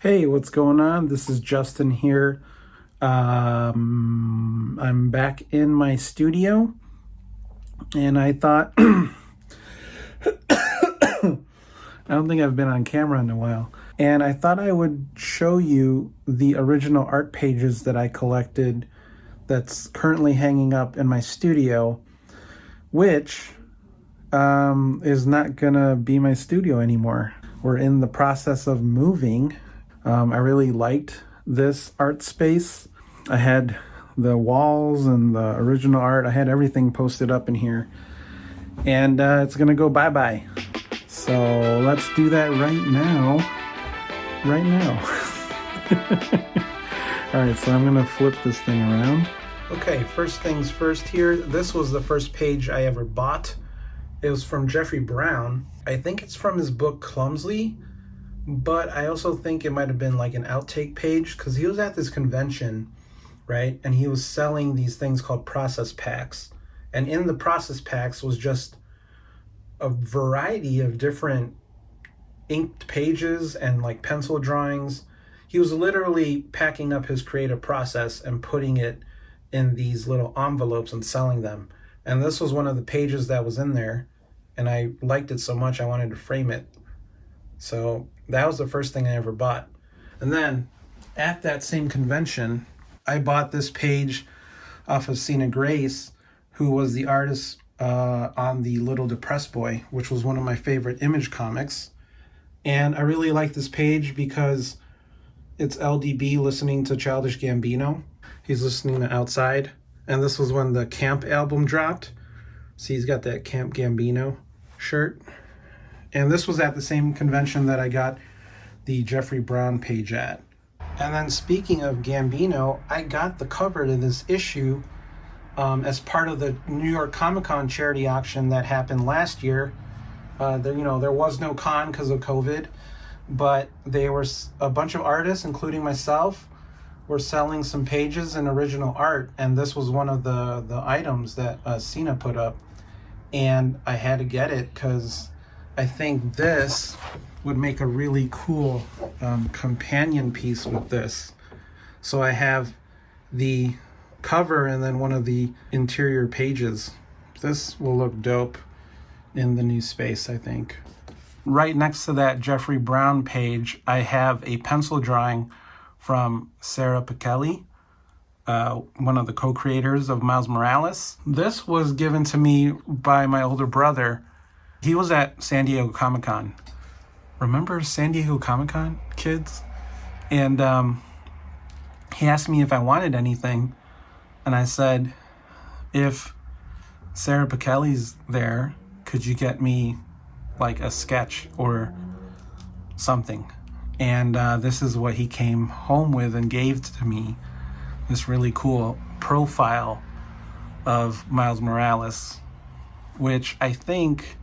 Hey, what's going on? This is Justin here. I'm back in my studio, and I thought, I don't think I've been on camera in a while, and I thought I would show you the original art pages that I collected that's currently hanging up in my studio, which is not gonna be my studio anymore. We're in the process of moving. I really liked this art space. I had the walls and the original art. I had everything posted up in here. And it's gonna go bye-bye. So let's do that right now. Right now. Alright, so I'm gonna flip this thing around. Okay, first things first here. This was the first page I ever bought. It was from Jeffrey Brown. I think it's from his book Clumsily. But I also think it might have been like an outtake page because he was at this convention, right? And he was selling these things called process packs. And in the process packs was just a variety of different inked pages and like pencil drawings. He was literally packing up his creative process and putting it in these little envelopes and selling them. And this was one of the pages that was in there. And I liked it so much I wanted to frame it. So that was the first thing I ever bought. And then at that same convention, I bought this page off of Cena Grace, who was the artist on The Little Depressed Boy, which was one of my favorite Image comics. And I really like this page because it's LDB listening to Childish Gambino. He's listening to Outside. And this was when the Camp album dropped. So he's got that Camp Gambino shirt. And this was at the same convention that I got the Jeffrey Brown page at. And then speaking of Gambino, I got the cover to this issue as part of the New York Comic Con charity auction that happened last year. There was no con because of COVID, but there was a bunch of artists, including myself, were selling some pages and original art, and this was one of the items that Cena put up, and I had to get it because I think this would make a really cool companion piece with this. So I have the cover and then one of the interior pages. This will look dope in the new space, I think. Right next to that Jeffrey Brown page, I have a pencil drawing from Sarah Pichelli, one of the co-creators of Miles Morales. This was given to me by my older brother. He was at San Diego Comic-Con. Remember San Diego Comic-Con, kids? And he asked me if I wanted anything. And I said, if Sarah Pichelli's there, could you get me like a sketch or something? And this is what he came home with and gave to me. This really cool profile of Miles Morales, which I think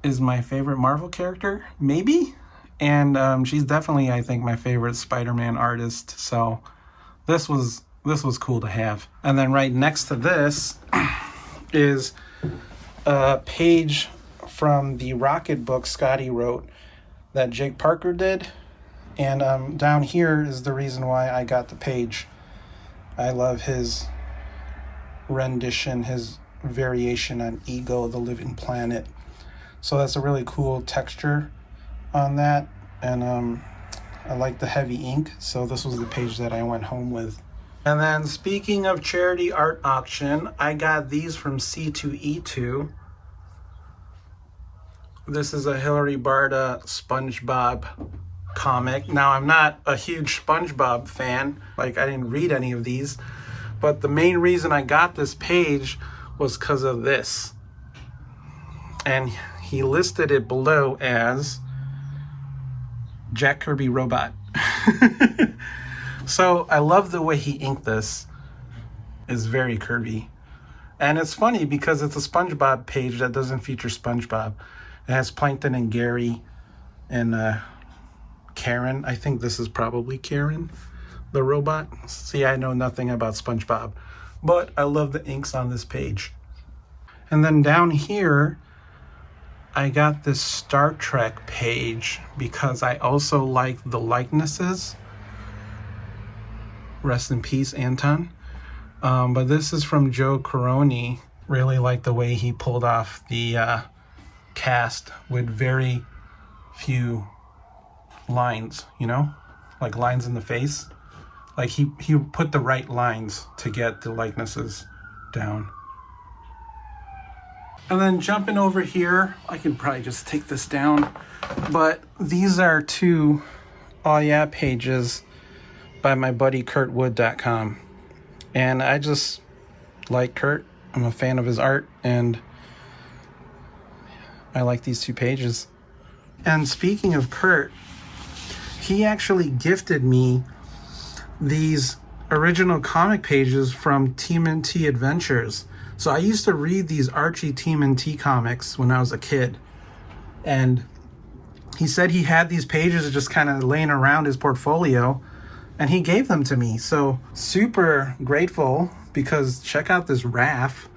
is my favorite Marvel character, maybe. And she's definitely, I think, my favorite Spider-Man artist. So this was cool to have. And then right next to this is a page from the Rocket book Scotty wrote that Jake Parker did. And down here is the reason why I got the page. I love his rendition, his variation on Ego, the Living Planet. So that's a really cool texture on that. And I like the heavy ink. So this was the page that I went home with. And then speaking of charity art auction, I got these from C2E2. This is a Hilary Barta SpongeBob comic. Now, I'm not a huge SpongeBob fan. Like, I didn't read any of these. But the main reason I got this page was because of this. And he listed it below as Jack Kirby Robot. So I love the way he inked this. It's very Kirby. And it's funny because it's a SpongeBob page that doesn't feature SpongeBob. It has Plankton and Gary and Karen. I think this is probably Karen, the robot. See, I know nothing about SpongeBob, but I love the inks on this page. And then down here, I got this Star Trek page because I also like the likenesses. Rest in peace, Anton. But this is from Joe Coroni. Really like the way he pulled off the cast with very few lines, you know? Like lines in the face. Like he put the right lines to get the likenesses down. And then jumping over here, I can probably just take this down, but these are two Oh Yeah pages by my buddy kurtwood.com. And I just like Kurt. I'm a fan of his art, and I like these two pages. And speaking of Kurt, he actually gifted me these original comic pages from TMNT Adventures. So I used to read these Archie TMNT comics when I was a kid. And he said he had these pages just kind of laying around his portfolio, and he gave them to me. So super grateful, because check out this raff.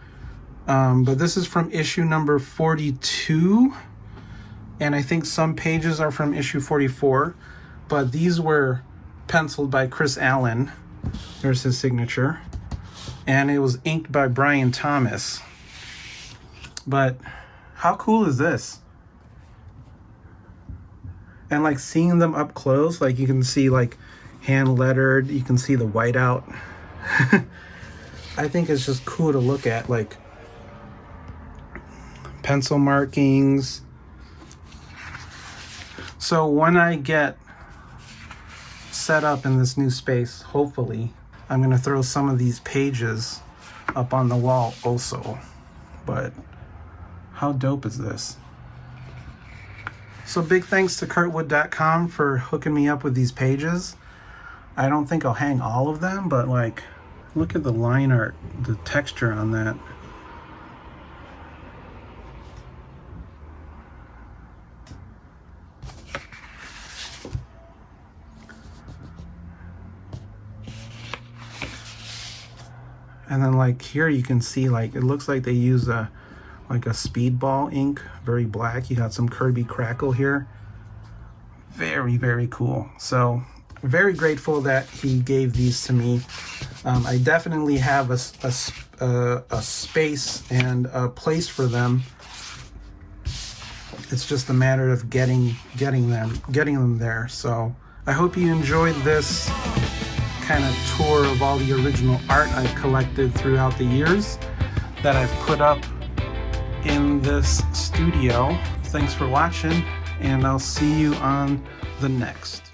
But this is from issue number 42. And I think some pages are from issue 44. But these were penciled by Chris Allen. There's his signature. And it was inked by Brian Thomas. But how cool is this? And like seeing them up close, like you can see like hand lettered, you can see the whiteout. I think it's just cool to look at, like pencil markings. So when I get set up in this new space, hopefully, I'm going to throw some of these pages up on the wall also. But how dope is this? So big thanks to kurtwood.com for hooking me up with these pages. I don't think I'll hang all of them, but like, look at the line art, the texture on that. And then like here you can see, like it looks like they use a speedball ink, very black. You got some Kirby crackle here. Very, very cool. So very grateful that he gave these to me. I definitely have a space and a place for them. It's just a matter of getting them there. So I hope you enjoyed this kind of tour of all the original art I've collected throughout the years that I've put up in this studio. Thanks for watching, and I'll see you on the next.